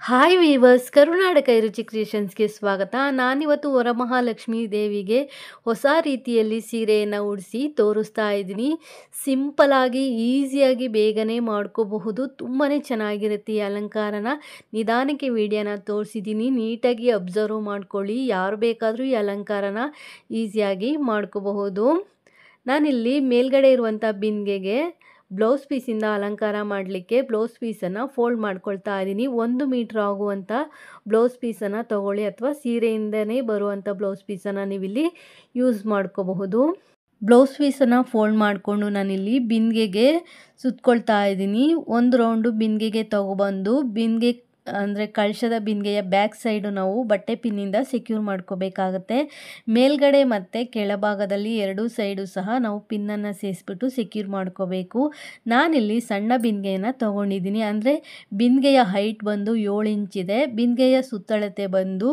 Hi viewers, ಕರುನಾಟಕ ರುಚಿ ಕ್ರಿಯೇಷನ್ಸ್ಗೆ ಸ್ವಾಗತ. ನಾನಿವತ್ತು ವರಮಹಾಲಕ್ಷ್ಮಿ ದೇವಿಗೆ ಹೊಸ ರೀತಿಯಲ್ಲಿ ಸೀರೆಯನ್ನು ಉಡಿಸಿ ತೋರಿಸ್ತಾ ಇದ್ದೀನಿ. ಸಿಂಪಲಾಗಿ ಈಸಿಯಾಗಿ ಬೇಗನೆ ಮಾಡ್ಕೋಬಹುದು. ತುಂಬಾ ಚೆನ್ನಾಗಿರುತ್ತೆ ಈ ಅಲಂಕಾರನ. ನಿಧಾನಕ್ಕೆ ವಿಡಿಯೋನ ತೋರಿಸಿದ್ದೀನಿ, ನೀಟಾಗಿ ಅಬ್ಸರ್ವ್ ಮಾಡ್ಕೊಳ್ಳಿ. ಯಾರು ಬೇಕಾದರೂ ಈ ಅಲಂಕಾರನ ಈಸಿಯಾಗಿ ಮಾಡ್ಕೋಬಹುದು. ನಾನಿಲ್ಲಿ ಮೇಲ್ಗಡೆ ಇರುವಂಥ ಬಿಂದಿಗೆಗೆ ಬ್ಲೌಸ್ ಪೀಸಿಂದ ಅಲಂಕಾರ ಮಾಡಲಿಕ್ಕೆ ಬ್ಲೌಸ್ ಪೀಸನ್ನು ಫೋಲ್ಡ್ ಮಾಡ್ಕೊಳ್ತಾ ಇದ್ದೀನಿ. 1 ಮೀಟ್ರ್ ಆಗುವಂಥ ಬ್ಲೌಸ್ ಪೀಸನ್ನು ತಗೊಳ್ಳಿ, ಅಥವಾ ಸೀರೆಯಿಂದನೇ ಬರುವಂಥ ಬ್ಲೌಸ್ ಪೀಸನ್ನು ನೀವಿಲ್ಲಿ ಯೂಸ್ ಮಾಡ್ಕೋಬಹುದು. ಬ್ಲೌಸ್ ಪೀಸನ್ನು ಫೋಲ್ಡ್ ಮಾಡಿಕೊಂಡು ನಾನಿಲ್ಲಿ ಬಿಂದಿಗೆಗೆ ಸುತ್ಕೊಳ್ತಾ ಇದ್ದೀನಿ. 1 ರೌಂಡು ಬಿಂದಿಗೆಗೆ ತಗೊಬಂದು ಬಿಂದಿಗೆ ಅಂದರೆ ಕಳಶದ ಬಿಂದಿಗೆಯ ಬ್ಯಾಕ್ ಸೈಡು ನಾವು ಬಟ್ಟೆ ಪಿನ್ನಿಂದ ಸೆಕ್ಯೂರ್ ಮಾಡ್ಕೋಬೇಕಾಗತ್ತೆ. ಮೇಲ್ಗಡೆ ಮತ್ತು ಕೆಳಭಾಗದಲ್ಲಿ 2 ಸೈಡು ಸಹ ನಾವು ಪಿನ್ನನ್ನು ಸೇರಿಸ್ಬಿಟ್ಟು ಸೆಕ್ಯೂರ್ ಮಾಡ್ಕೋಬೇಕು. ನಾನಿಲ್ಲಿ ಸಣ್ಣ ಬಿಂದಿಗೆಯನ್ನು ತೊಗೊಂಡಿದ್ದೀನಿ. ಅಂದರೆ ಬಿಂದಿಗೆಯ ಹೈಟ್ ಬಂದು 7 ಇಂಚಿದೆ, ಬಿಂದಿಗೆಯ ಸುತ್ತಳತೆ ಬಂದು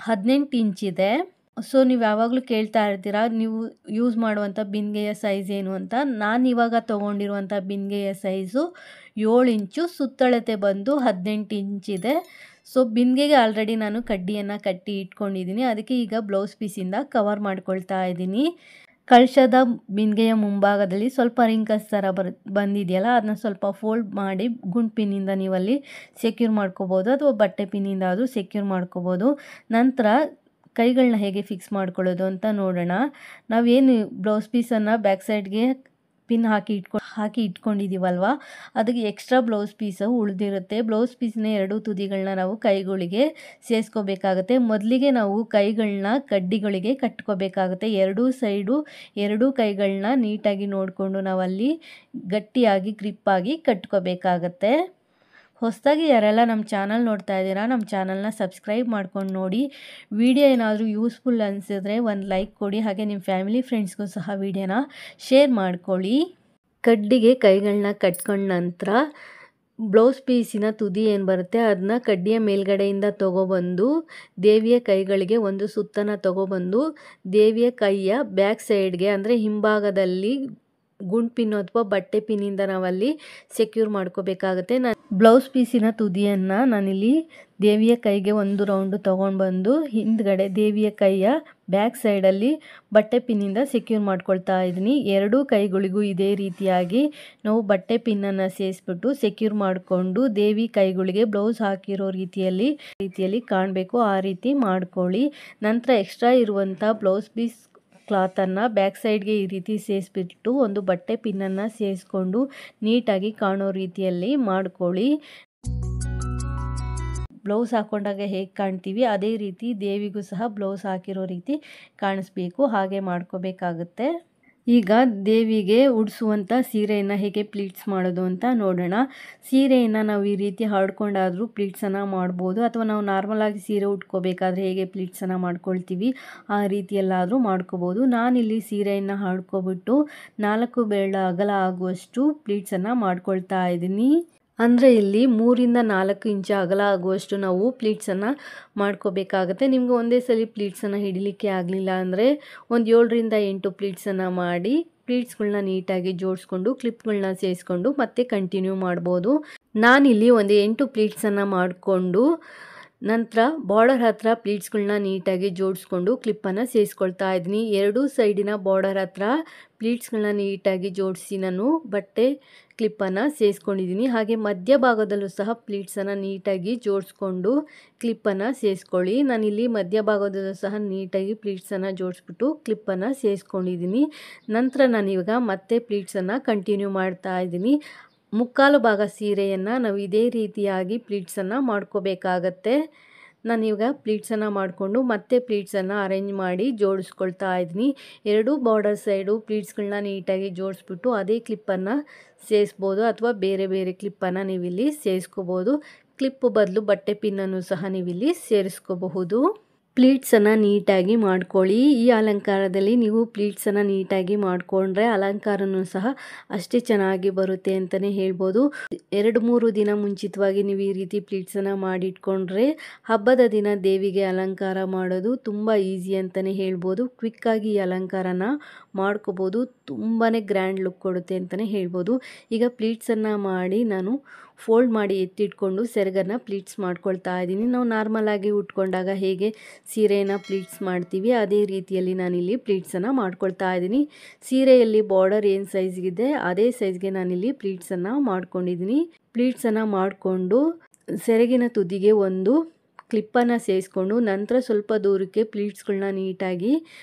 18 ಇಂಚಿದೆ. ಸೊ ನೀವು ಯಾವಾಗಲೂ ಕೇಳ್ತಾ ಇರ್ತೀರಾ ನೀವು ಯೂಸ್ ಮಾಡುವಂಥ ಬಿಂದಿಗೆಯ ಸೈಜ್ ಏನು ಅಂತ. ನಾನಿವಾಗ ತೊಗೊಂಡಿರುವಂಥ ಬಿಂದಿಗೆಯ ಸೈಜು 7 ಇಂಚು, ಸುತ್ತಳತೆ ಬಂದು 18 ಇಂಚಿದೆ. ಸೊ ಬಿಂದಿಗೆಗೆ ಆಲ್ರೆಡಿ ನಾನು ಕಡ್ಡಿಯನ್ನು ಕಟ್ಟಿ ಇಟ್ಕೊಂಡಿದ್ದೀನಿ. ಅದಕ್ಕೆ ಈಗ ಬ್ಲೌಸ್ ಪೀಸಿಂದ ಕವರ್ ಮಾಡ್ಕೊಳ್ತಾ ಇದ್ದೀನಿ. ಕಳಶದ ಬಿಂದಿಗೆಯ ಮುಂಭಾಗದಲ್ಲಿ ಸ್ವಲ್ಪ ರಿಂಕಲ್ಸ್ ಥರ ಬಂದಿದೆಯಲ್ಲ, ಅದನ್ನ ಸ್ವಲ್ಪ ಫೋಲ್ಡ್ ಮಾಡಿ ಗುಂಡು ಪಿನ್ನಿಂದ ನೀವಲ್ಲಿ ಸೆಕ್ಯೂರ್ ಮಾಡ್ಕೋಬೋದು, ಅಥವಾ ಬಟ್ಟೆ ಪಿನ್ನಿಂದ ಆದರೂ ಸೆಕ್ಯೂರ್ ಮಾಡ್ಕೋಬೋದು. ನಂತರ ಕೈಗಳನ್ನ ಹೇಗೆ ಫಿಕ್ಸ್ ಮಾಡ್ಕೊಳ್ಳೋದು ಅಂತ ನೋಡೋಣ. ನಾವೇನು ಬ್ಲೌಸ್ ಪೀಸನ್ನು ಬ್ಯಾಕ್ ಸೈಡ್ಗೆ ಪಿನ್ ಹಾಕಿ ಇಟ್ಕೊಂಡಿದ್ದೀವಲ್ವ, ಅದಕ್ಕೆ ಎಕ್ಸ್ಟ್ರಾ ಬ್ಲೌಸ್ ಪೀಸು ಉಳಿದಿರುತ್ತೆ. ಬ್ಲೌಸ್ ಪೀಸ್ನ 2 ತುದಿಗಳನ್ನ ನಾವು ಕೈಗಳಿಗೆ ಸೇರಿಸ್ಕೋಬೇಕಾಗತ್ತೆ. ಮೊದಲಿಗೆ ನಾವು ಕೈಗಳನ್ನ ಕಡ್ಡಿಗಳಿಗೆ ಕಟ್ಕೋಬೇಕಾಗುತ್ತೆ. 2 ಸೈಡು 2 ಕೈಗಳನ್ನ ನೀಟಾಗಿ ನೋಡಿಕೊಂಡು ನಾವಲ್ಲಿ ಗಟ್ಟಿಯಾಗಿ ಗ್ರಿಪ್ಪಾಗಿ ಕಟ್ಕೋಬೇಕಾಗತ್ತೆ. ಹೊಸದಾಗಿ ಯಾರೆಲ್ಲ ನಮ್ಮ ಚಾನಲ್ ನೋಡ್ತಾ ಇದ್ದೀರಾ, ನಮ್ಮ ಚಾನಲ್ನ ಸಬ್ಸ್ಕ್ರೈಬ್ ಮಾಡ್ಕೊಂಡು ನೋಡಿ. ವಿಡಿಯೋ ಏನಾದರೂ ಯೂಸ್ಫುಲ್ ಅನಿಸಿದ್ರೆ ಒಂದು ಲೈಕ್ ಕೊಡಿ, ಹಾಗೆ ನಿಮ್ಮ ಫ್ಯಾಮಿಲಿ ಫ್ರೆಂಡ್ಸ್ಗೂ ಸಹ ವಿಡಿಯೋನ ಶೇರ್ ಮಾಡ್ಕೊಳ್ಳಿ. ಕಡ್ಡಿಗೆ ಕೈಗಳನ್ನ ಕಟ್ಕೊಂಡ ನಂತರ ಬ್ಲೌಸ್ ಪೀಸಿನ ತುದಿ ಏನು ಬರುತ್ತೆ ಅದನ್ನ ಕಡ್ಡಿಯ ಮೇಲ್ಗಡೆಯಿಂದ ತೊಗೊಬಂದು ದೇವಿಯ ಕೈಗಳಿಗೆ ಒಂದು ಸುತ್ತನ್ನು ತೊಗೊಬಂದು ದೇವಿಯ ಕೈಯ ಬ್ಯಾಕ್ ಸೈಡ್ಗೆ ಅಂದರೆ ಹಿಂಭಾಗದಲ್ಲಿ ಗುಂಡು ಪಿನ್ನು ಅಥವಾ ಬಟ್ಟೆ ಪಿನ್ನಿಂದ ನಾವಲ್ಲಿ ಸೆಕ್ಯೂರ್ ಮಾಡ್ಕೋಬೇಕಾಗತ್ತೆ. ಬ್ಲೌಸ್ ಪೀಸಿನ ತುದಿಯನ್ನು ನಾನಿಲ್ಲಿ ದೇವಿಯ ಕೈಗೆ 1 ರೌಂಡು ತೊಗೊಂಡು ಬಂದು ಹಿಂದ್ಗಡೆ ದೇವಿಯ ಕೈಯ ಬ್ಯಾಕ್ ಸೈಡಲ್ಲಿ ಬಟ್ಟೆ ಪಿನ್ನಿಂದ ಸೆಕ್ಯೂರ್ ಮಾಡ್ಕೊಳ್ತಾ ಇದ್ದೀನಿ. 2 ಕೈಗಳಿಗೂ ಇದೇ ರೀತಿಯಾಗಿ ನಾವು ಬಟ್ಟೆ ಪಿನ್ನನ್ನು ಸೇರಿಸ್ಬಿಟ್ಟು ಸೆಕ್ಯೂರ್ ಮಾಡಿಕೊಂಡು ದೇವಿ ಕೈಗಳಿಗೆ ಬ್ಲೌಸ್ ಹಾಕಿರೋ ರೀತಿಯಲ್ಲಿ ಕಾಣಬೇಕು, ಆ ರೀತಿ ಮಾಡ್ಕೊಳ್ಳಿ. ನಂತರ ಎಕ್ಸ್ಟ್ರಾ ಇರುವಂಥ ಬ್ಲೌಸ್ ಪೀಸ್ ಕ್ಲಾತನ್ನು ಬ್ಯಾಕ್ ಸೈಡ್ಗೆ ಈ ರೀತಿ ಸೇರಿಸ್ಬಿಟ್ಟು ಒಂದು ಬಟ್ಟೆ ಪಿನ್ನನ್ನು ಸೇರಿಸ್ಕೊಂಡು ನೀಟಾಗಿ ಕಾಣೋ ರೀತಿಯಲ್ಲಿ ಮಾಡ್ಕೊಳ್ಳಿ. ಬ್ಲೌಸ್ ಹಾಕ್ಕೊಂಡಾಗ ಹೇಗೆ ಕಾಣ್ತೀವಿ ಅದೇ ರೀತಿ ದೇವಿಗೂ ಸಹ ಬ್ಲೌಸ್ ಹಾಕಿರೋ ರೀತಿ ಕಾಣಿಸ್ಬೇಕು, ಹಾಗೆ ಮಾಡ್ಕೋಬೇಕಾಗುತ್ತೆ. ಈಗ ದೇವಿಗೆ ಉಡಿಸುವಂಥ ಸೀರೆಯನ್ನು ಹೇಗೆ ಪ್ಲೀಟ್ಸ್ ಮಾಡೋದು ಅಂತ ನೋಡೋಣ. ಸೀರೆಯನ್ನು ನಾವು ಈ ರೀತಿ ಹರಡ್ಕೊಂಡಾದರೂ ಪ್ಲೀಟ್ಸನ್ನು ಮಾಡ್ಬೋದು, ಅಥವಾ ನಾವು ನಾರ್ಮಲಾಗಿ ಸೀರೆ ಉಟ್ಕೋಬೇಕಾದ್ರೆ ಹೇಗೆ ಪ್ಲೀಟ್ಸನ್ನು ಮಾಡ್ಕೊಳ್ತೀವಿ ಆ ರೀತಿಯಲ್ಲಾದರೂ ಮಾಡ್ಕೋಬೋದು. ನಾನಿಲ್ಲಿ ಸೀರೆಯನ್ನು ಹರಡ್ಕೊಬಿಟ್ಟು 4 ಬೆರಳ ಅಗಲ ಆಗುವಷ್ಟು ಪ್ಲೀಟ್ಸನ್ನು ಮಾಡ್ಕೊಳ್ತಾ ಇದ್ದೀನಿ. ಅಂದರೆ ಇಲ್ಲಿ 3 ಇಂದ 4 ಇಂಚು ಅಗಲ ಆಗುವಷ್ಟು ನಾವು ಪ್ಲೀಟ್ಸನ್ನು ಮಾಡ್ಕೋಬೇಕಾಗತ್ತೆ. ನಿಮಗೆ ಒಂದೇ ಸಲ ಪ್ಲೀಟ್ಸನ್ನು ಹಿಡಿಲಿಕ್ಕೆ ಆಗಲಿಲ್ಲ ಅಂದರೆ ಒಂದು 7 ರಿಂದ 8 ಪ್ಲೀಟ್ಸನ್ನು ಮಾಡಿ ಪ್ಲೀಟ್ಸ್ಗಳನ್ನ ನೀಟಾಗಿ ಜೋಡಿಸ್ಕೊಂಡು ಕ್ಲಿಪ್ಗಳನ್ನ ಸೇರಿಸ್ಕೊಂಡು ಮತ್ತೆ ಕಂಟಿನ್ಯೂ ಮಾಡ್ಬೋದು. ನಾನಿಲ್ಲಿ ಒಂದು 8 ಪ್ಲೀಟ್ಸನ್ನು ಮಾಡಿಕೊಂಡು ನಂತರ ಬಾರ್ಡರ್ ಹತ್ರ ಪ್ಲೀಟ್ಸ್ಗಳನ್ನ ನೀಟಾಗಿ ಜೋಡಿಸ್ಕೊಂಡು ಕ್ಲಿಪ್ಪನ್ನು ಸೇರಿಸ್ಕೊಳ್ತಾ ಇದ್ದೀನಿ. 2 ಸೈಡಿನ ಬಾರ್ಡರ್ ಹತ್ರ ಪ್ಲೀಟ್ಸ್ಗಳನ್ನ ನೀಟಾಗಿ ಜೋಡಿಸಿ ನಾನು ಬಟ್ಟೆ ಕ್ಲಿಪ್ಪನ್ನು ಸೇರಿಸ್ಕೊಂಡಿದ್ದೀನಿ. ಹಾಗೆ ಮಧ್ಯಭಾಗದಲ್ಲೂ ಸಹ ಪ್ಲೀಟ್ಸನ್ನು ನೀಟಾಗಿ ಜೋಡಿಸ್ಕೊಂಡು ಕ್ಲಿಪ್ಪನ್ನು ಸೇರಿಸ್ಕೊಳ್ಳಿ. ನಾನಿಲ್ಲಿ ಮಧ್ಯಭಾಗದಲ್ಲೂ ಸಹ ನೀಟಾಗಿ ಪ್ಲೀಟ್ಸನ್ನು ಜೋಡಿಸ್ಬಿಟ್ಟು ಕ್ಲಿಪ್ಪನ್ನು ಸೇರಿಸ್ಕೊಂಡಿದ್ದೀನಿ. ನಂತರ ನಾನಿವಾಗ ಮತ್ತೆ ಪ್ಲೀಟ್ಸನ್ನು ಕಂಟಿನ್ಯೂ ಮಾಡ್ತಾ ಇದ್ದೀನಿ. 3/4 ಭಾಗ ಸೀರೆಯನ್ನು ನಾವು ಇದೇ ರೀತಿಯಾಗಿ ಪ್ಲೀಟ್ಸನ್ನು ಮಾಡ್ಕೋಬೇಕಾಗತ್ತೆ. ನಾನಿವಾಗ ಪ್ಲೀಟ್ಸನ್ನು ಮಾಡಿಕೊಂಡು ಮತ್ತೆ ಪ್ಲೀಟ್ಸನ್ನು ಅರೇಂಜ್ ಮಾಡಿ ಜೋಡಿಸ್ಕೊಳ್ತಾ ಇದ್ದೀನಿ. 2 ಬಾರ್ಡರ್ ಸೈಡು ಪ್ಲೀಟ್ಸ್ಗಳನ್ನ ನೀಟಾಗಿ ಜೋಡಿಸ್ಬಿಟ್ಟು ಅದೇ ಕ್ಲಿಪ್ಪನ್ನು ಸೇರಿಸ್ಬೋದು, ಅಥವಾ ಬೇರೆ ಬೇರೆ ಕ್ಲಿಪ್ಪನ್ನು ನೀವಿಲ್ಲಿ ಸೇರಿಸ್ಕೋಬೋದು. ಕ್ಲಿಪ್ ಬದಲು ಬಟ್ಟೆ ಪಿನ್ನನ್ನು ಸಹ ನೀವಿಲ್ಲಿ ಸೇರಿಸ್ಕೋಬಹುದು. ಪ್ಲೀಟ್ಸನ್ನು ನೀಟಾಗಿ ಮಾಡ್ಕೊಳ್ಳಿ. ಈ ಅಲಂಕಾರದಲ್ಲಿ ನೀವು ಪ್ಲೀಟ್ಸನ್ನು ನೀಟಾಗಿ ಮಾಡಿಕೊಂಡ್ರೆ ಅಲಂಕಾರನೂ ಸಹ ಅಷ್ಟೇ ಚೆನ್ನಾಗಿ ಬರುತ್ತೆ ಅಂತಲೇ ಹೇಳ್ಬೋದು. 2-3 ದಿನ ಮುಂಚಿತವಾಗಿ ನೀವು ಈ ರೀತಿ ಪ್ಲೀಟ್ಸನ್ನು ಮಾಡಿಟ್ಕೊಂಡ್ರೆ ಹಬ್ಬದ ದಿನ ದೇವಿಗೆ ಅಲಂಕಾರ ಮಾಡೋದು ತುಂಬ ಈಸಿ ಅಂತಲೇ ಹೇಳ್ಬೋದು. ಕ್ವಿಕ್ಕಾಗಿ ಈ ಅಲಂಕಾರನ ಮಾಡ್ಕೋಬೋದು, ತುಂಬಾ ಗ್ರ್ಯಾಂಡ್ ಲುಕ್ ಕೊಡುತ್ತೆ ಅಂತಲೇ ಹೇಳ್ಬೋದು. ಈಗ ಪ್ಲೀಟ್ಸನ್ನು ಮಾಡಿ ನಾನು ಫೋಲ್ಡ್ ಮಾಡಿ ಎತ್ತಿಟ್ಕೊಂಡು ಸೆರಗನ್ನು ಪ್ಲೀಟ್ಸ್ ಮಾಡ್ಕೊಳ್ತಾ ಇದ್ದೀನಿ. ನಾವು ನಾರ್ಮಲಾಗಿ ಉಟ್ಕೊಂಡಾಗ ಹೇಗೆ ಸೀರೆಯನ್ನು ಪ್ಲೀಟ್ಸ್ ಮಾಡ್ತೀವಿ ಅದೇ ರೀತಿಯಲ್ಲಿ ನಾನಿಲ್ಲಿ ಪ್ಲೀಟ್ಸನ್ನು ಮಾಡ್ಕೊಳ್ತಾ ಇದ್ದೀನಿ. ಸೀರೆಯಲ್ಲಿ ಬಾರ್ಡರ್ ಏನು ಸೈಜ್ಗಿದೆ ಅದೇ ಸೈಜ್ಗೆ ನಾನಿಲ್ಲಿ ಪ್ಲೀಟ್ಸನ್ನು ಮಾಡ್ಕೊಂಡಿದ್ದೀನಿ. ಪ್ಲೀಟ್ಸನ್ನು ಮಾಡಿಕೊಂಡು ಸೆರಗಿನ ತುದಿಗೆ ಒಂದು ಕ್ಲಿಪ್ಪನ್ನು ಸೇರಿಸ್ಕೊಂಡು ನಂತರ ಸ್ವಲ್ಪ ದೂರಕ್ಕೆ ಪ್ಲೀಟ್ಸ್ಗಳನ್ನ ನೀಟಾಗಿ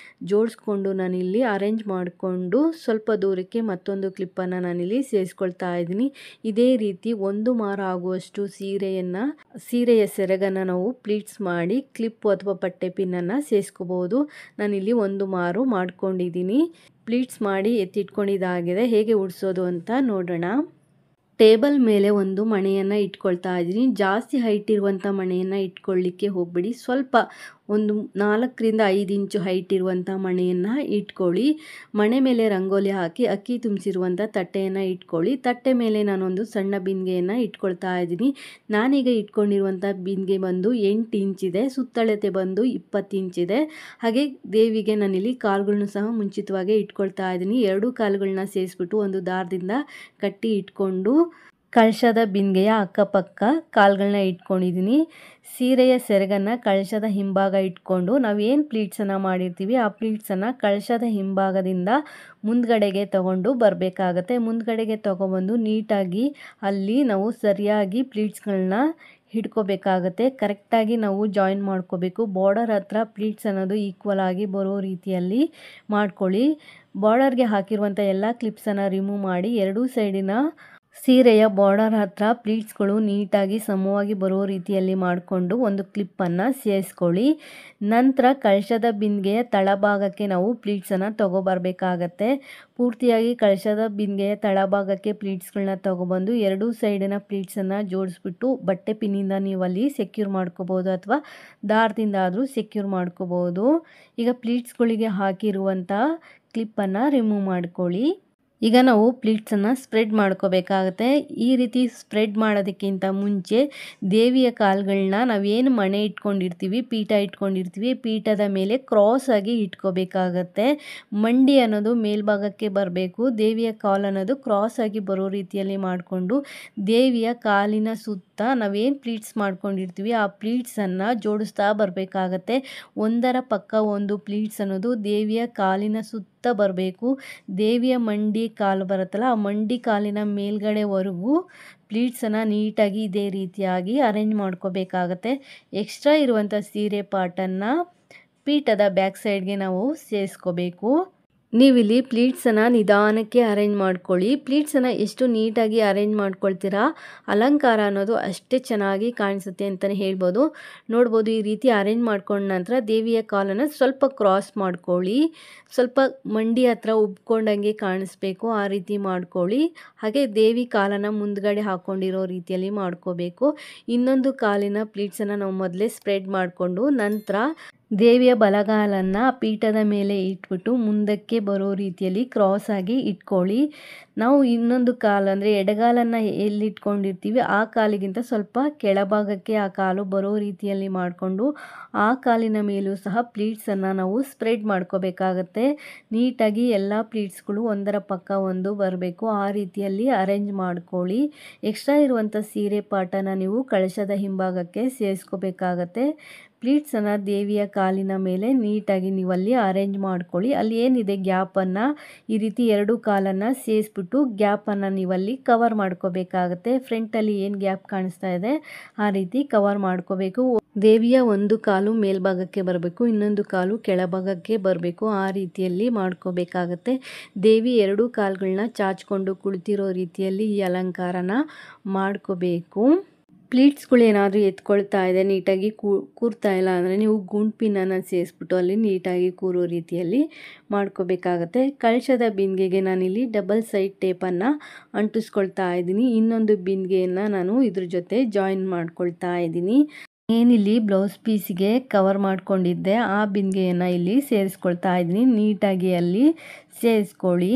ಜೋಡಿಸ್ಕೊಂಡು ನಾನಿಲ್ಲಿ ಅರೇಂಜ್ ಮಾಡಿಕೊಂಡು ಸ್ವಲ್ಪ ದೂರಕ್ಕೆ ಮತ್ತೊಂದು ಕ್ಲಿಪ್ಪನ್ನು ನಾನಿಲ್ಲಿ ಸೇರಿಸ್ಕೊಳ್ತಾ ಇದ್ದೀನಿ. ಇದೇ ರೀತಿ 1 ಮಾರು ಆಗುವಷ್ಟು ಸೀರೆಯ ಸೆರಗನ್ನು ನಾವು ಪ್ಲೀಟ್ಸ್ ಮಾಡಿ ಕ್ಲಿಪ್ಪು ಅಥವಾ ಪಟ್ಟೆ ಪಿನ್ನನ್ನು ಸೇರಿಸ್ಕೋಬೋದು. ನಾನಿಲ್ಲಿ 1 ಮಾರು ಮಾಡ್ಕೊಂಡಿದ್ದೀನಿ. ಪ್ಲೀಟ್ಸ್ ಮಾಡಿ ಎತ್ತಿಟ್ಕೊಂಡಿದ್ದಾಗಿದೆ. ಹೇಗೆ ಉಡಿಸೋದು ಅಂತ ನೋಡೋಣ. ಟೇಬಲ್ ಮೇಲೆ ಒಂದು ಮಣೆಯನ್ನು ಇಟ್ಕೊಳ್ತಾ ಇದ್ದೀನಿ. ಜಾಸ್ತಿ ಹೈಟ್ ಇರುವಂಥ ಮಣೆಯನ್ನು ಇಟ್ಕೊಳ್ಳಿಕ್ಕೆ ಹೋಗ್ಬಿಡಿ. ಸ್ವಲ್ಪ ಒಂದು 4 ರಿಂದ 5 ಇಂಚು ಹೈಟ್ ಇರುವಂಥ ಮಣೆಯನ್ನು ಇಟ್ಕೊಳ್ಳಿ. ಮಣೆ ಮೇಲೆ ರಂಗೋಲಿ ಹಾಕಿ ಅಕ್ಕಿ ತುಂಬಿಸಿರುವಂಥ ತಟ್ಟೆಯನ್ನು ಇಟ್ಕೊಳ್ಳಿ. ತಟ್ಟೆ ಮೇಲೆ ನಾನೊಂದು ಸಣ್ಣ ಬಿಂದಿಗೆಯನ್ನು ಇಟ್ಕೊಳ್ತಾ ಇದ್ದೀನಿ. ನಾನೀಗ ಇಟ್ಕೊಂಡಿರುವಂಥ ಬಿಂದಿಗೆ ಬಂದು 8 ಇಂಚಿದೆ. ಸುತ್ತಳತೆ ಬಂದು 20 ಇಂಚಿದೆ. ಹಾಗೆ ದೇವಿಗೆ ನಾನಿಲ್ಲಿ ಕಾಲುಗಳನ್ನು ಸಹ ಮುಂಚಿತವಾಗಿ ಇಟ್ಕೊಳ್ತಾ ಇದ್ದೀನಿ. 2 ಕಾಲುಗಳನ್ನ ಸೇರಿಸ್ಬಿಟ್ಟು ಒಂದು ದಾರದಿಂದ ಕಟ್ಟಿ ಇಟ್ಕೊಂಡು ಕಳಶದ ಬಿಂದಿಗೆಯ ಅಕ್ಕಪಕ್ಕ ಕಾಲುಗಳನ್ನ ಇಟ್ಕೊಂಡಿದ್ದೀನಿ. ಸೀರೆಯ ಸೆರಗನ್ನು ಕಳಶದ ಹಿಂಭಾಗ ಇಟ್ಕೊಂಡು ನಾವೇನು ಪ್ಲೀಟ್ಸನ್ನು ಮಾಡಿರ್ತೀವಿ ಆ ಪ್ಲೀಟ್ಸನ್ನು ಕಳಶದ ಹಿಂಭಾಗದಿಂದ ಮುಂದ್ಗಡೆಗೆ ತಗೊಂಡು ಬರಬೇಕಾಗತ್ತೆ. ಮುಂದ್ಗಡೆಗೆ ತಗೊಬಂದು ನೀಟಾಗಿ ಅಲ್ಲಿ ನಾವು ಸರಿಯಾಗಿ ಪ್ಲೀಟ್ಸ್ಗಳನ್ನ ಹಿಡ್ಕೋಬೇಕಾಗತ್ತೆ. ಕರೆಕ್ಟಾಗಿ ನಾವು ಜಾಯಿನ್ ಮಾಡ್ಕೋಬೇಕು. ಬಾರ್ಡರ್ ಹತ್ರ ಪ್ಲೀಟ್ಸ್ ಅನ್ನೋದು ಈಕ್ವಲ್ ಆಗಿ ಬರೋ ರೀತಿಯಲ್ಲಿ ಮಾಡ್ಕೊಳ್ಳಿ. ಬಾರ್ಡರ್ಗೆ ಹಾಕಿರುವಂಥ ಎಲ್ಲ ಕ್ಲಿಪ್ಸನ್ನು ರಿಮೂವ್ ಮಾಡಿ ಎರಡೂ ಸೈಡಿನ ಸೀರೆಯ ಬಾರ್ಡರ್ ಹತ್ರ ಪ್ಲೀಟ್ಸ್ಗಳು ನೀಟಾಗಿ ಸಮವಾಗಿ ಬರೋ ರೀತಿಯಲ್ಲಿ ಮಾಡಿಕೊಂಡು ಒಂದು ಕ್ಲಿಪ್ಪನ್ನು ಸೇರಿಸ್ಕೊಳ್ಳಿ. ನಂತರ ಕಳಶದ ಬಿಂದಿಗೆಯ ತಳಭಾಗಕ್ಕೆ ನಾವು ಪ್ಲೀಟ್ಸನ್ನು ತಗೊಬರಬೇಕಾಗತ್ತೆ. ಪೂರ್ತಿಯಾಗಿ ಕಳಶದ ಬಿಂದಿಗೆಯ ತಳಭಾಗಕ್ಕೆ ಪ್ಲೀಟ್ಸ್ಗಳನ್ನ ತಗೊಬಂದು ಎರಡೂ ಸೈಡಿನ ಪ್ಲೀಟ್ಸನ್ನು ಜೋಡಿಸ್ಬಿಟ್ಟು ಬಟ್ಟೆ ಪಿನ್ನಿಂದ ನೀವು ಅಲ್ಲಿ ಸೆಕ್ಯೂರ್ ಮಾಡ್ಕೋಬೋದು ಅಥವಾ ದಾರದಿಂದ ಆದರೂ ಸೆಕ್ಯೂರ್ ಮಾಡ್ಕೋಬೋದು. ಈಗ ಪ್ಲೀಟ್ಸ್ಗಳಿಗೆ ಹಾಕಿರುವಂಥ ಕ್ಲಿಪ್ಪನ್ನು ರಿಮೂವ್ ಮಾಡ್ಕೊಳ್ಳಿ. ಈಗ ನಾವು ಪ್ಲೀಟ್ಸನ್ನು ಸ್ಪ್ರೆಡ್ ಮಾಡ್ಕೋಬೇಕಾಗತ್ತೆ. ಈ ರೀತಿ ಸ್ಪ್ರೆಡ್ ಮಾಡೋದಕ್ಕಿಂತ ಮುಂಚೆ ದೇವಿಯ ಕಾಲುಗಳನ್ನ ನಾವೇನು ಮಣೆ ಇಟ್ಕೊಂಡಿರ್ತೀವಿ, ಪೀಠ ಇಟ್ಕೊಂಡಿರ್ತೀವಿ, ಪೀಠದ ಮೇಲೆ ಕ್ರಾಸ್ ಆಗಿ ಇಟ್ಕೋಬೇಕಾಗತ್ತೆ. ಮಂಡಿ ಅನ್ನೋದು ಮೇಲ್ಭಾಗಕ್ಕೆ ಬರಬೇಕು. ದೇವಿಯ ಕಾಲು ಅನ್ನೋದು ಕ್ರಾಸ್ ಆಗಿ ಬರೋ ರೀತಿಯಲ್ಲಿ ಮಾಡಿಕೊಂಡು ದೇವಿಯ ಕಾಲಿನ ಸುತ್ತ ನಾವೇನು ಪ್ಲೀಟ್ಸ್ ಮಾಡ್ಕೊಂಡಿರ್ತೀವಿ ಆ ಪ್ಲೀಟ್ಸನ್ನು ಜೋಡಿಸ್ತಾ ಬರಬೇಕಾಗತ್ತೆ. ಒಂದರ ಪಕ್ಕ ಒಂದು ಪ್ಲೀಟ್ಸ್ ಅನ್ನೋದು ದೇವಿಯ ಕಾಲಿನ ಸುತ್ತ ಬರಬೇಕು. ದೇವಿಯ ಮಂಡಿ ಕಾಲು ಬರುತ್ತಲ್ಲ ಆ ಮಂಡಿ ಕಾಲಿನ ಮೇಲ್ಗಡೆವರೆಗೂ ಪ್ಲೀಟ್ಸನ್ನು ನೀಟಾಗಿ ಇದೇ ರೀತಿಯಾಗಿ ಅರೇಂಜ್ ಮಾಡ್ಕೋಬೇಕಾಗತ್ತೆ. ಎಕ್ಸ್ಟ್ರಾ ಇರುವಂಥ ಸೀರೆ ಪಾರ್ಟನ್ನು ಪೀಠದ ಬ್ಯಾಕ್ ಸೈಡ್ಗೆ ನಾವು ಸೇರಿಸ್ಕೋಬೇಕು. ನೀವಿಲ್ಲಿ ಪ್ಲೀಟ್ಸನ್ನು ನಿಧಾನಕ್ಕೆ ಅರೇಂಜ್ ಮಾಡ್ಕೊಳ್ಳಿ. ಪ್ಲೀಟ್ಸನ್ನು ಎಷ್ಟು ನೀಟಾಗಿ ಅರೇಂಜ್ ಮಾಡ್ಕೊಳ್ತೀರಾ ಅಲಂಕಾರ ಅನ್ನೋದು ಅಷ್ಟೇ ಚೆನ್ನಾಗಿ ಕಾಣಿಸುತ್ತೆ ಅಂತಲೇ ಹೇಳ್ಬೋದು. ನೋಡ್ಬೋದು ಈ ರೀತಿ ಅರೇಂಜ್ ಮಾಡ್ಕೊಂಡ ನಂತರ ದೇವಿಯ ಕಾಲನ್ನು ಸ್ವಲ್ಪ ಕ್ರಾಸ್ ಮಾಡ್ಕೊಳ್ಳಿ. ಸ್ವಲ್ಪ ಮಂಡಿ ಹತ್ರ ಉಬ್ಕೊಂಡಂಗೆ ಕಾಣಿಸ್ಬೇಕು ಆ ರೀತಿ ಮಾಡ್ಕೊಳ್ಳಿ. ಹಾಗೆ ದೇವಿ ಕಾಲನ್ನು ಮುಂದ್ಗಡೆ ಹಾಕ್ಕೊಂಡಿರೋ ರೀತಿಯಲ್ಲಿ ಮಾಡ್ಕೋಬೇಕು. ಇನ್ನೊಂದು ಕಾಲಿನ ಪ್ಲೀಟ್ಸನ್ನು ನಾವು ಮೊದಲೇ ಸ್ಪ್ರೆಡ್ ಮಾಡಿಕೊಂಡು ನಂತರ ದೇವಿಯ ಬಲಗಾಲನ್ನು ಪೀಠದ ಮೇಲೆ ಇಟ್ಬಿಟ್ಟು ಮುಂದಕ್ಕೆ ಬರೋ ರೀತಿಯಲ್ಲಿ ಕ್ರಾಸ್ ಆಗಿ ಇಟ್ಕೊಳ್ಳಿ. ನಾವು ಇನ್ನೊಂದು ಕಾಲು ಅಂದರೆ ಎಡಗಾಲನ್ನು ಎಲ್ಲಿ ಇಟ್ಕೊಂಡಿರ್ತೀವಿ ಆ ಕಾಲಿಗಿಂತ ಸ್ವಲ್ಪ ಕೆಳಭಾಗಕ್ಕೆ ಆ ಕಾಲು ಬರೋ ರೀತಿಯಲ್ಲಿ ಮಾಡಿಕೊಂಡು ಆ ಕಾಲಿನ ಮೇಲೂ ಸಹ ಪ್ಲೀಟ್ಸನ್ನು ನಾವು ಸ್ಪ್ರೆಡ್ ಮಾಡ್ಕೋಬೇಕಾಗತ್ತೆ. ನೀಟಾಗಿ ಎಲ್ಲ ಪ್ಲೀಟ್ಸ್ಗಳು ಒಂದರ ಪಕ್ಕ ಒಂದು ಬರಬೇಕು ಆ ರೀತಿಯಲ್ಲಿ ಅರೇಂಜ್ ಮಾಡ್ಕೊಳ್ಳಿ. ಎಕ್ಸ್ಟ್ರಾ ಇರುವಂಥ ಸೀರೆ ಪಾರ್ಟನ್ನು ನೀವು ಕಳಶದ ಹಿಂಭಾಗಕ್ಕೆ ಸೇರಿಸ್ಕೋಬೇಕಾಗತ್ತೆ. ಪ್ಲೀಟ್ಸನ್ನು ದೇವಿಯ ಕಾಲಿನ ಮೇಲೆ ನೀಟಾಗಿ ನೀವು ಅಲ್ಲಿ ಅರೇಂಜ್ ಮಾಡ್ಕೊಳ್ಳಿ. ಅಲ್ಲಿ ಏನಿದೆ ಗ್ಯಾಪನ್ನು ಈ ರೀತಿ ಎರಡು ಕಾಲನ್ನು ಸೇರಿಸ್ಬಿಟ್ಟು ಗ್ಯಾಪನ್ನು ನೀವಲ್ಲಿ ಕವರ್ ಮಾಡ್ಕೋಬೇಕಾಗತ್ತೆ. ಫ್ರಂಟಲ್ಲಿ ಏನು ಗ್ಯಾಪ್ ಕಾಣಿಸ್ತಾ ಇದೆ ಆ ರೀತಿ ಕವರ್ ಮಾಡ್ಕೋಬೇಕು. ದೇವಿಯ ಒಂದು ಕಾಲು ಮೇಲ್ಭಾಗಕ್ಕೆ ಬರಬೇಕು, ಇನ್ನೊಂದು ಕಾಲು ಕೆಳಭಾಗಕ್ಕೆ ಬರಬೇಕು. ಆ ರೀತಿಯಲ್ಲಿ ಮಾಡ್ಕೋಬೇಕಾಗತ್ತೆ. ದೇವಿ ಎರಡು ಕಾಲುಗಳನ್ನ ಚಾಚ್ಕೊಂಡು ಕುಳಿತಿರೋ ರೀತಿಯಲ್ಲಿ ಈ ಅಲಂಕಾರನ ಮಾಡ್ಕೋಬೇಕು. ಪ್ಲೀಟ್ಸ್ಗಳು ಏನಾದರೂ ಎತ್ಕೊಳ್ತಾ ಇದೆ, ನೀಟಾಗಿ ಕೂರ್ತಾ ಇಲ್ಲ ಅಂದರೆ ನೀವು ಗುಂಡ್ಪಿನನ್ನು ಸೇರಿಸ್ಬಿಟ್ಟು ಅಲ್ಲಿ ನೀಟಾಗಿ ಕೂರೋ ರೀತಿಯಲ್ಲಿ ಮಾಡ್ಕೋಬೇಕಾಗತ್ತೆ. ಕಳಶದ ಬಿಂದಿಗೆಗೆ ನಾನಿಲ್ಲಿ ಡಬಲ್ ಸೈಡ್ ಟೇಪನ್ನು ಅಂಟಿಸ್ಕೊಳ್ತಾ ಇದ್ದೀನಿ. ಇನ್ನೊಂದು ಬಿಂದಿಗೆಯನ್ನು ನಾನು ಇದ್ರ ಜೊತೆ ಜಾಯಿನ್ ಮಾಡ್ಕೊಳ್ತಾ ಇದ್ದೀನಿ. ಏನಿಲ್ಲಿ ಬ್ಲೌಸ್ ಪೀಸಿಗೆ ಕವರ್ ಮಾಡ್ಕೊಂಡಿದ್ದೆ ಆ ಬಿಂದಿಗೆಯನ್ನು ಇಲ್ಲಿ ಸೇರಿಸ್ಕೊಳ್ತಾ ಇದ್ದೀನಿ. ನೀಟಾಗಿ ಅಲ್ಲಿ ಸೇರಿಸ್ಕೊಳ್ಳಿ.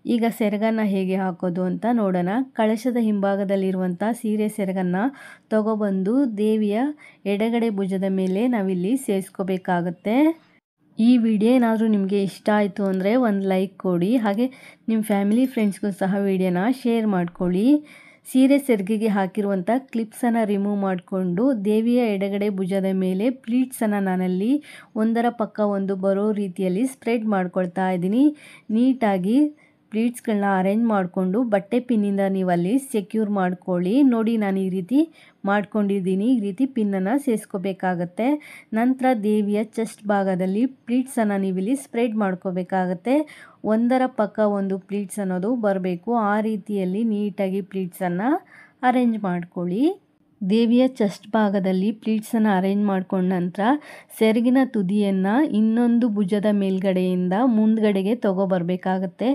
ಈಗ ಸೆರಗನ್ನು ಹೇಗೆ ಹಾಕೋದು ಅಂತ ನೋಡೋಣ. ಕಳಶದ ಹಿಂಭಾಗದಲ್ಲಿರುವಂಥ ಸೀರೆ ಸೆರಗನ್ನು ತಗೊಬಂದು ದೇವಿಯ ಎಡಗಡೆ ಭುಜದ ಮೇಲೆ ನಾವಿಲ್ಲಿ ಸೇರಿಸ್ಕೋಬೇಕಾಗತ್ತೆ. ಈ ವಿಡಿಯೋ ಏನಾದರೂ ನಿಮಗೆ ಇಷ್ಟ ಆಯಿತು ಅಂದರೆ ಒಂದು ಲೈಕ್ ಕೊಡಿ. ಹಾಗೆ ನಿಮ್ಮ ಫ್ಯಾಮಿಲಿ ಫ್ರೆಂಡ್ಸ್ಗೂ ಸಹ ವಿಡಿಯೋನ ಶೇರ್ ಮಾಡ್ಕೊಳ್ಳಿ. ಸೀರೆ ಸೆರಗಿಗೆ ಹಾಕಿರುವಂಥ ಕ್ಲಿಪ್ಸನ್ನು ರಿಮೂವ್ ಮಾಡಿಕೊಂಡು ದೇವಿಯ ಎಡಗಡೆ ಭುಜದ ಮೇಲೆ ಪ್ಲೀಟ್ಸನ್ನು ನಾನಲ್ಲಿ ಒಂದರ ಪಕ್ಕ ಒಂದು ಬರೋ ರೀತಿಯಲ್ಲಿ ಸ್ಪ್ರೆಡ್ ಮಾಡ್ಕೊಳ್ತಾ ಇದ್ದೀನಿ. ನೀಟಾಗಿ ಪ್ಲೀಟ್ಸ್ಗಳನ್ನ ಅರೇಂಜ್ ಮಾಡಿಕೊಂಡು ಬಟ್ಟೆ ಪಿನ್ನಿಂದ ನೀವು ಅಲ್ಲಿ ಸೆಕ್ಯೂರ್ ಮಾಡ್ಕೊಳ್ಳಿ. ನೋಡಿ ನಾನು ಈ ರೀತಿ ಮಾಡ್ಕೊಂಡಿದ್ದೀನಿ. ಈ ರೀತಿ ಪಿನ್ನನ್ನು ಸೇರಿಸ್ಕೋಬೇಕಾಗತ್ತೆ. ನಂತರ ದೇವಿಯ ಚೆಸ್ಟ್ ಭಾಗದಲ್ಲಿ ಪ್ಲೀಟ್ಸನ್ನು ನೀವಿಲ್ಲಿ ಸ್ಪ್ರೆಡ್ ಮಾಡ್ಕೋಬೇಕಾಗತ್ತೆ. ಒಂದರ ಪಕ್ಕ ಒಂದು ಪ್ಲೀಟ್ಸ್ ಅನ್ನೋದು ಬರಬೇಕು. ಆ ರೀತಿಯಲ್ಲಿ ನೀಟಾಗಿ ಪ್ಲೀಟ್ಸನ್ನು ಅರೇಂಜ್ ಮಾಡ್ಕೊಳ್ಳಿ. ದೇವಿಯ ಚೆಸ್ಟ್ ಭಾಗದಲ್ಲಿ ಪ್ಲೀಟ್ಸನ್ನು ಅರೇಂಜ್ ಮಾಡ್ಕೊಂಡ ನಂತರ ಸೆರಗಿನ ತುದಿಯನ್ನು ಇನ್ನೊಂದು ಭುಜದ ಮೇಲ್ಗಡೆಯಿಂದ ಮುಂದ್ಗಡೆಗೆ ತಗೊಬರಬೇಕಾಗತ್ತೆ.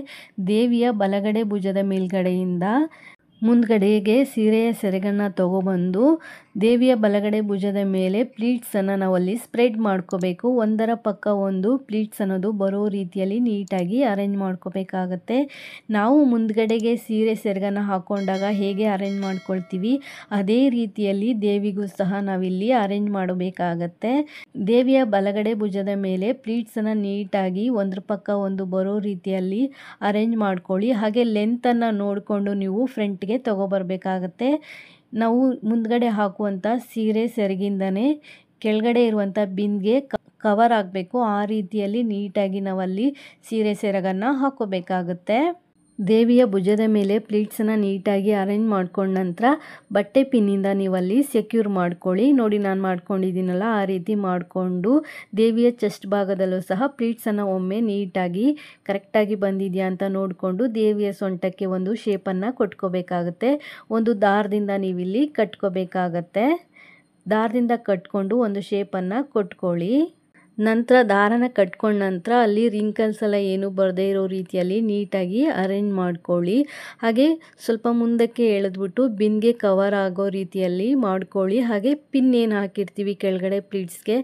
ದೇವಿಯ ಬಲಗಡೆ ಭುಜದ ಮೇಲ್ಗಡೆಯಿಂದ ಮುಂದ್ಗಡೆಗೆ ಸೀರೆಯ ಸೆರಗನ್ನು ತಗೊಬಂದು ದೇವಿಯ ಬಲಗಡೆ ಭುಜದ ಮೇಲೆ ಪ್ಲೀಟ್ಸನ್ನು ನಾವಲ್ಲಿ ಸ್ಪ್ರೆಡ್ ಮಾಡ್ಕೋಬೇಕು. ಒಂದರ ಪಕ್ಕ ಒಂದು ಪ್ಲೀಟ್ಸ್ ಅನ್ನೋದು ಬರೋ ರೀತಿಯಲ್ಲಿ ನೀಟಾಗಿ ಅರೇಂಜ್ ಮಾಡ್ಕೋಬೇಕಾಗತ್ತೆ. ನಾವು ಮುಂದ್ಗಡೆಗೆ ಸೀರೆ ಸೆರಗನ್ನು ಹಾಕೊಂಡಾಗ ಹೇಗೆ ಅರೇಂಜ್ ಮಾಡ್ಕೊಳ್ತೀವಿ ಅದೇ ರೀತಿಯಲ್ಲಿ ದೇವಿಗೂ ಸಹ ನಾವಿಲ್ಲಿ ಅರೇಂಜ್ ಮಾಡಬೇಕಾಗತ್ತೆ. ದೇವಿಯ ಬಲಗಡೆ ಭುಜದ ಮೇಲೆ ಪ್ಲೀಟ್ಸನ್ನು ನೀಟಾಗಿ ಒಂದ್ರ ಪಕ್ಕ ಒಂದು ಬರೋ ರೀತಿಯಲ್ಲಿ ಅರೇಂಜ್ ಮಾಡ್ಕೊಳ್ಳಿ. ಹಾಗೆ ಲೆಂತನ್ನು ನೋಡಿಕೊಂಡು ನೀವು ಫ್ರಂಟ್ಗೆ ತಗೊಬರ್ಬೇಕಾಗತ್ತೆ. ನಾವು ಮುಂದ್ಗಡೆ ಹಾಕುವಂಥ ಸೀರೆ ಸೆರಗಿಂದನೇ ಕೆಳಗಡೆ ಇರುವಂಥ ಬಿಂದಿಗೆ ಕವರ್ ಆಗಬೇಕು. ಆ ರೀತಿಯಲ್ಲಿ ನೀಟಾಗಿ ನಾವಲ್ಲಿ ಸೀರೆ ಸೆರಗನ್ನು ಹಾಕೋಬೇಕಾಗತ್ತೆ. ದೇವಿಯ ಭುಜದ ಮೇಲೆ ಪ್ಲೀಟ್ಸನ್ನು ನೀಟಾಗಿ ಅರೇಂಜ್ ಮಾಡ್ಕೊಂಡ ನಂತರ ಬಟ್ಟೆ ಪಿನ್ನಿಂದ ನೀವಲ್ಲಿ ಸೆಕ್ಯೂರ್ ಮಾಡ್ಕೊಳ್ಳಿ. ನೋಡಿ ನಾನು ಮಾಡ್ಕೊಂಡಿದ್ದೀನಲ್ಲ ಆ ರೀತಿ ಮಾಡಿಕೊಂಡು ದೇವಿಯ ಚೆಸ್ಟ್ ಭಾಗದಲ್ಲೂ ಸಹ ಪ್ಲೀಟ್ಸನ್ನು ಒಮ್ಮೆ ನೀಟಾಗಿ ಕರೆಕ್ಟಾಗಿ ಬಂದಿದೆಯಾ ಅಂತ ನೋಡಿಕೊಂಡು ದೇವಿಯ ಸೊಂಟಕ್ಕೆ ಒಂದು ಶೇಪನ್ನು ಕೊಟ್ಕೋಬೇಕಾಗತ್ತೆ. ಒಂದು ದಾರದಿಂದ ನೀವಿಲ್ಲಿ ಕಟ್ಕೋಬೇಕಾಗತ್ತೆ. ದಾರದಿಂದ ಕಟ್ಕೊಂಡು ಒಂದು ಶೇಪನ್ನು ಕೊಟ್ಕೊಳ್ಳಿ. ನಂತರ ದಾರನ ಕಟ್ಕೊಂಡ ನಂತರ ಅಲ್ಲಿ ರಿಂಕಲ್ಸ್ ಎಲ್ಲ ಏನು ಬರದೇ ಇರೋ ರೀತಿಯಲ್ಲಿ ನೀಟಾಗಿ ಅರೇಂಜ್ ಮಾಡ್ಕೊಳ್ಳಿ. ಹಾಗೆ ಸ್ವಲ್ಪ ಮುಂದಕ್ಕೆ ಎಳೆದ್ಬಿಟ್ಟು ಬಿಂದಿಗೆ ಕವರ್ ಆಗೋ ರೀತಿಯಲ್ಲಿ ಮಾಡ್ಕೊಳ್ಳಿ. ಹಾಗೆ ಪಿನ್ ಏನು ಹಾಕಿರ್ತೀವಿ ಕೆಳಗಡೆ ಪ್ಲೀಟ್ಸ್ಗೆ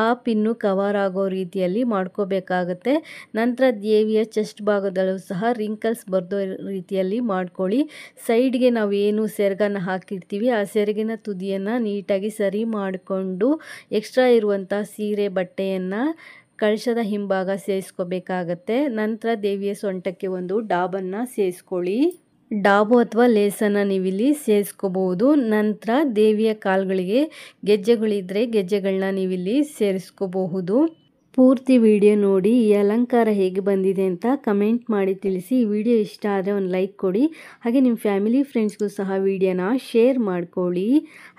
ಆ ಪಿನ್ನು ಕವರ್ ಆಗೋ ರೀತಿಯಲ್ಲಿ ಮಾಡ್ಕೋಬೇಕಾಗತ್ತೆ. ನಂತರ ದೇವಿಯ ಚೆಸ್ಟ್ ಭಾಗದಲ್ಲೂ ಸಹ ರಿಂಕಲ್ಸ್ ಬರದೋ ರೀತಿಯಲ್ಲಿ ಮಾಡ್ಕೊಳ್ಳಿ. ಸೈಡ್ಗೆ ನಾವು ಏನು ಸೆರಗನ್ನು ಹಾಕಿರ್ತೀವಿ ಆ ಸೆರಗಿನ ತುದಿಯನ್ನು ನೀಟಾಗಿ ಸರಿ ಮಾಡಿಕೊಂಡು ಎಕ್ಸ್ಟ್ರಾ ಇರುವಂಥ ಸೀರೆ ಬಟ್ಟೆಯನ್ನು ಕಳಶದ ಹಿಂಭಾಗ ಸೇರಿಸ್ಕೋಬೇಕಾಗತ್ತೆ. ನಂತರ ದೇವಿಯ ಸೊಂಟಕ್ಕೆ ಒಂದು ಡಾಬನ್ನು ಸೇರಿಸ್ಕೊಳ್ಳಿ. ಡಾಬು ಅಥವಾ ಲೇಸನ್ನು ನೀವಿಲ್ಲಿ ಸೇರಿಸ್ಕೋಬಹುದು. ನಂತರ ದೇವಿಯ ಕಾಲುಗಳಿಗೆ ಗೆಜ್ಜೆಗಳಿದ್ದರೆ ಗೆಜ್ಜೆಗಳನ್ನ ನೀವಿಲ್ಲಿ ಸೇರಿಸ್ಕೋಬಹುದು. ಪೂರ್ತಿ ವಿಡಿಯೋ ನೋಡಿ ಈ ಅಲಂಕಾರ ಹೇಗೆ ಬಂದಿದೆ ಅಂತ ಕಮೆಂಟ್ ಮಾಡಿ ತಿಳಿಸಿ. ಈ ವಿಡಿಯೋ ಇಷ್ಟ ಆದರೆ ಒಂದು ಲೈಕ್ ಕೊಡಿ. ಹಾಗೆ ನಿಮ್ಮ ಫ್ಯಾಮಿಲಿ ಫ್ರೆಂಡ್ಸ್ಗೂ ಸಹ ವಿಡಿಯೋನ ಶೇರ್ ಮಾಡ್ಕೊಳ್ಳಿ.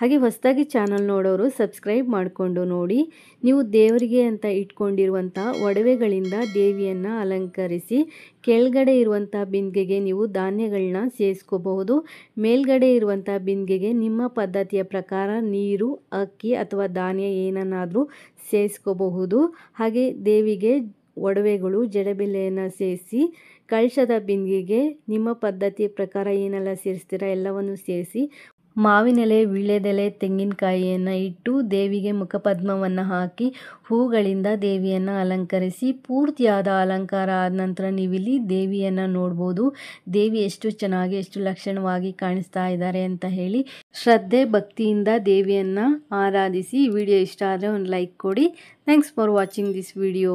ಹಾಗೆ ಹೊಸದಾಗಿ ಚಾನಲ್ ನೋಡೋರು ಸಬ್ಸ್ಕ್ರೈಬ್ ಮಾಡಿಕೊಂಡು ನೋಡಿ. ನೀವು ದೇವರಿಗೆ ಅಂತ ಇಟ್ಕೊಂಡಿರುವಂಥ ಒಡವೆಗಳಿಂದ ದೇವಿಯನ್ನು ಅಲಂಕರಿಸಿ ಕೆಳಗಡೆ ಇರುವಂಥ ಬಿಂದಿಗೆಗೆ ನೀವು ಧಾನ್ಯಗಳನ್ನ ಸೇರಿಸ್ಕೋಬಹುದು. ಮೇಲ್ಗಡೆ ಇರುವಂಥ ಬಿಂದಿಗೆಗೆ ನಿಮ್ಮ ಪದ್ಧತಿಯ ಪ್ರಕಾರ ನೀರು, ಅಕ್ಕಿ ಅಥವಾ ಧಾನ್ಯ ಏನನ್ನಾದರೂ ಸೇರಿಸ್ಕೋಬಹುದು. ಹಾಗೆ ದೇವಿಗೆ ಒಡವೆಗಳು ಜಡೆಬಿಲ್ಲೆಯನ್ನು ಸೇರಿಸಿ ಕಳಶದ ಬಿಂದಿಗೆಗೆ ನಿಮ್ಮ ಪದ್ಧತಿಯ ಪ್ರಕಾರ ಏನೆಲ್ಲ ಸೇರಿಸ್ತೀರಾ ಎಲ್ಲವನ್ನು ಸೇರಿಸಿ ಮಾವಿನೆಲೆ, ವೀಳ್ಯದೆಲೆ, ತೆಂಗಿನಕಾಯಿಯನ್ನು ಇಟ್ಟು ದೇವಿಗೆ ಮುಖಪದ್ಮವನ್ನು ಹಾಕಿ ಹೂಗಳಿಂದ ದೇವಿಯನ್ನು ಅಲಂಕರಿಸಿ ಪೂರ್ತಿಯಾದ ಅಲಂಕಾರ ಆದ ನಂತರ ನೀವಿಲ್ಲಿ ದೇವಿಯನ್ನು ನೋಡ್ಬೋದು. ದೇವಿ ಎಷ್ಟು ಚೆನ್ನಾಗಿ ಎಷ್ಟು ಲಕ್ಷಣವಾಗಿ ಕಾಣಿಸ್ತಾ ಇದ್ದಾರೆ ಅಂತ ಹೇಳಿ ಶ್ರದ್ಧೆ ಭಕ್ತಿಯಿಂದ ದೇವಿಯನ್ನು ಆರಾಧಿಸಿ. ಈ ವಿಡಿಯೋ ಇಷ್ಟ ಆದರೆ ಒಂದು ಲೈಕ್ ಕೊಡಿ. Thanks for watching this video.